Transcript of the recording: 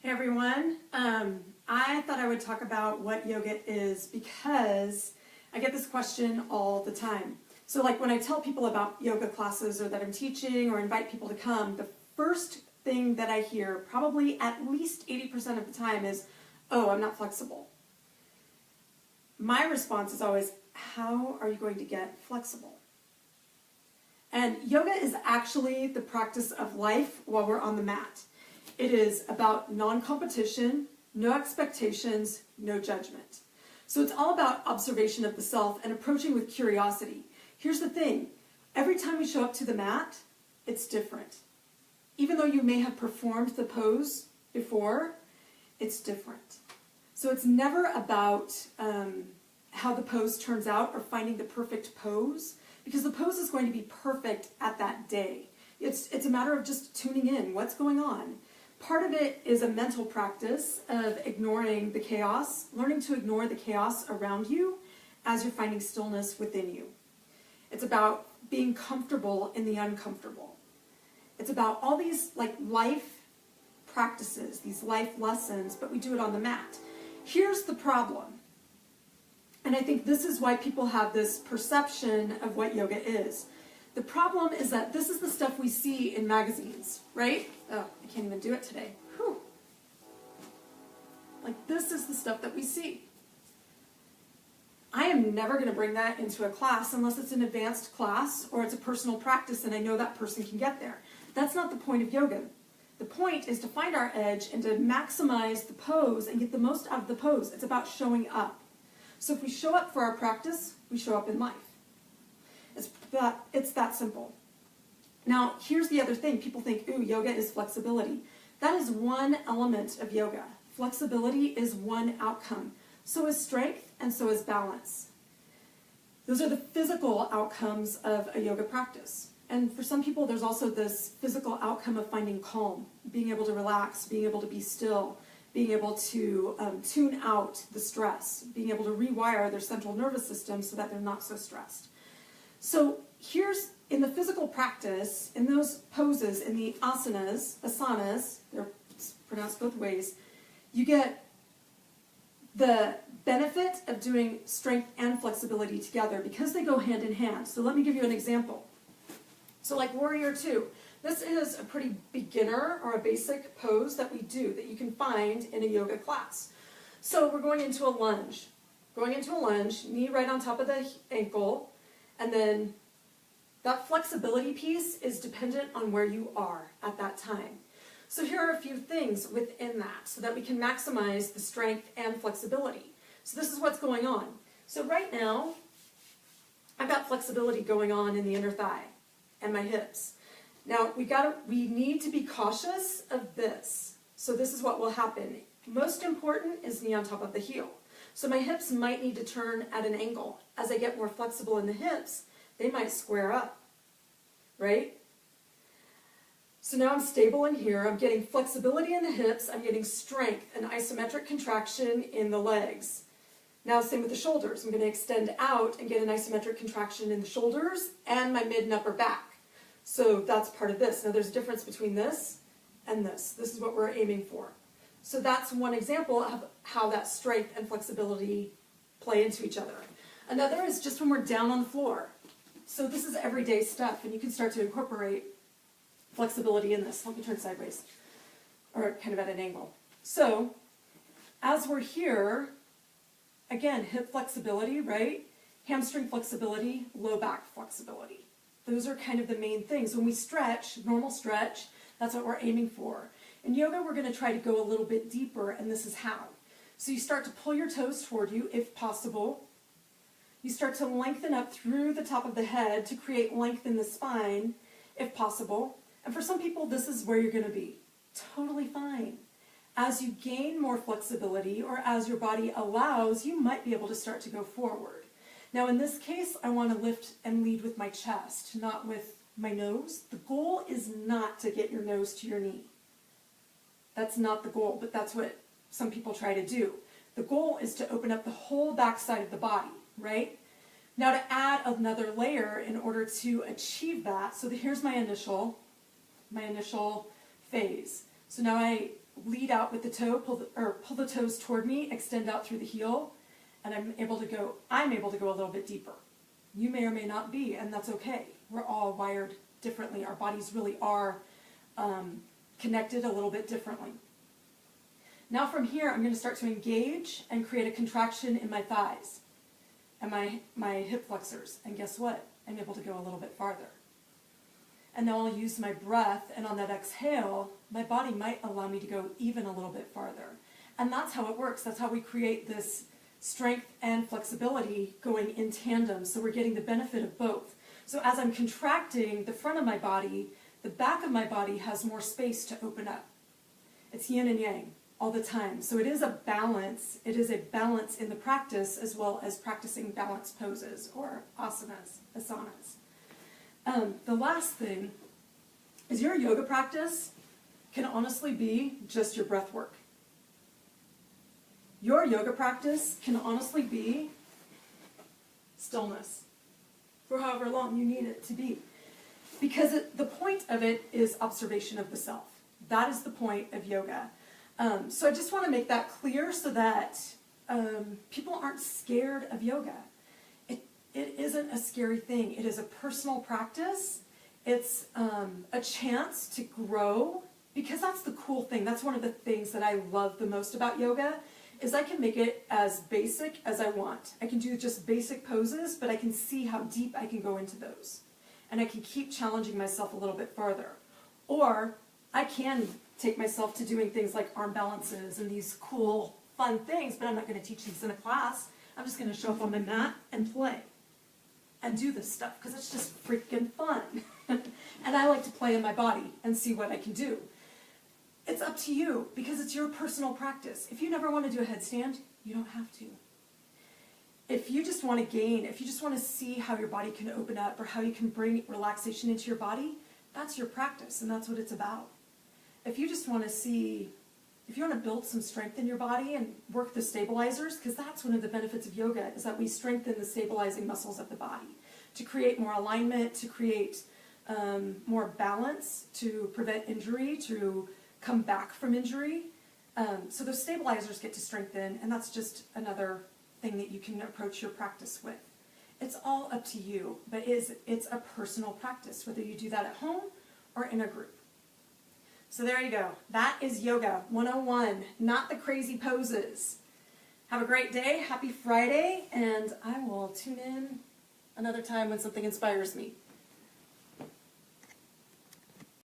Hey everyone, I thought I would talk about what yoga is because I get this question all the time. So like when I tell people about yoga classes or that I'm teaching or invite people to come, the first thing that I hear probably at least 80% of the time is, oh, I'm not flexible. My response is always, how are you going to get flexible? And yoga is actually the practice of life while we're on the mat. It is about non-competition, no expectations, no judgment. So it's all about observation of the self and approaching with curiosity. Here's the thing, every time we show up to the mat, it's different. Even though you may have performed the pose before, it's different. So it's never about how the pose turns out or finding the perfect pose, because the pose is going to be perfect at that day. It's a matter of just tuning in, what's going on. Part of it is a mental practice of ignoring the chaos, learning to ignore the chaos around you as you're finding stillness within you. It's about being comfortable in the uncomfortable. It's about all these life practices, these life lessons, but we do it on the mat. Here's the problem. And I think this is why people have this perception of what yoga is. The problem is that this is the stuff we see in magazines, right? Oh, I can't even do it today. Whew. This is the stuff that we see. I am never going to bring that into a class unless it's an advanced class or it's a personal practice and I know that person can get there. That's not the point of yoga. The point is to find our edge and to maximize the pose and get the most out of the pose. It's about showing up. So if we show up for our practice, we show up in life. It's that simple. Now, here's the other thing. People think, ooh, yoga is flexibility. That is one element of yoga. Flexibility is one outcome. So is strength, and so is balance. Those are the physical outcomes of a yoga practice. And for some people, there's also this physical outcome of finding calm, being able to relax, being able to be still, being able to tune out the stress, being able to rewire their central nervous system so that they're not so stressed. So here's, in the physical practice, in those poses, in the asanas, they're pronounced both ways, you get the benefit of doing strength and flexibility together because they go hand in hand. So let me give you an example. So like Warrior Two, this is a pretty beginner or a basic pose that we do that you can find in a yoga class. So we're going into a lunge. Knee right on top of the ankle, and then that flexibility piece is dependent on where you are at that time. So here are a few things within that so that we can maximize the strength and flexibility. So this is what's going on. So right now, I've got flexibility going on in the inner thigh and my hips. Now we need to be cautious of this. So this is what will happen. Most important is knee on top of the heel. So my hips might need to turn at an angle. As I get more flexible in the hips, they might square up, right? So now I'm stable in here. I'm getting flexibility in the hips. I'm getting strength and isometric contraction in the legs. Now same with the shoulders. I'm going to extend out and get an isometric contraction in the shoulders and my mid and upper back. So that's part of this. Now there's a difference between this and this. This is what we're aiming for. So that's one example of how that strength and flexibility play into each other. Another is just when we're down on the floor. So this is everyday stuff, and you can start to incorporate flexibility in this. Let me turn sideways, or kind of at an angle. So as we're here, again, hip flexibility, right? Hamstring flexibility, low back flexibility. Those are kind of the main things. When we stretch, normal stretch, that's what we're aiming for. In yoga, we're going to try to go a little bit deeper, and this is how. So you start to pull your toes toward you, if possible. You start to lengthen up through the top of the head to create length in the spine, if possible. And for some people, this is where you're going to be. Totally fine. As you gain more flexibility, or as your body allows, you might be able to start to go forward. Now in this case, I want to lift and lead with my chest, not with my nose. The goal is not to get your nose to your knee. That's not the goal, but that's what some people try to do. The goal is to open up the whole backside of the body, right? Now to add another layer in order to achieve that, so here's my initial phase. So now I lead out with the toe, pull the toes toward me, extend out through the heel, and I'm able to go a little bit deeper. You may or may not be, and that's okay. We're all wired differently. Our bodies really are connected a little bit differently. Now from here, I'm going to start to engage and create a contraction in my thighs and my hip flexors. And guess what? I'm able to go a little bit farther. And now I'll use my breath, and on that exhale, my body might allow me to go even a little bit farther. And that's how it works. That's how we create this strength and flexibility going in tandem. So we're getting the benefit of both. So as I'm contracting the front of my body, the back of my body has more space to open up. It's yin and yang all the time. So it is a balance. It is a balance in the practice as well as practicing balanced poses or asanas. The last thing is your yoga practice can honestly be just your breath work. Your yoga practice can honestly be stillness for however long you need it to be. Because the point of it is observation of the self. That is the point of yoga. So I just want to make that clear so that people aren't scared of yoga. It isn't a scary thing. It is a personal practice. It's a chance to grow, because that's the cool thing. That's one of the things that I love the most about yoga, is I can make it as basic as I want. I can do just basic poses, but I can see how deep I can go into those. And I can keep challenging myself a little bit farther. Or I can take myself to doing things like arm balances and these cool, fun things, but I'm not going to teach these in a class. I'm just going to show up on my mat and play and do this stuff because it's just freaking fun. And I like to play in my body and see what I can do. It's up to you because it's your personal practice. If you never want to do a headstand, you don't have to. If you just want to gain, if you just want to see how your body can open up or how you can bring relaxation into your body, that's your practice and that's what it's about. If you just want to see, if you want to build some strength in your body and work the stabilizers, because that's one of the benefits of yoga, is that we strengthen the stabilizing muscles of the body to create more alignment, to create more balance, to prevent injury, to come back from injury. So those stabilizers get to strengthen, and that's just another thing that you can approach your practice with. It's all up to you, but it's a personal practice, whether you do that at home or in a group. So there you go. That is Yoga 101, not the crazy poses. Have a great day. Happy Friday, and I will tune in another time when something inspires me.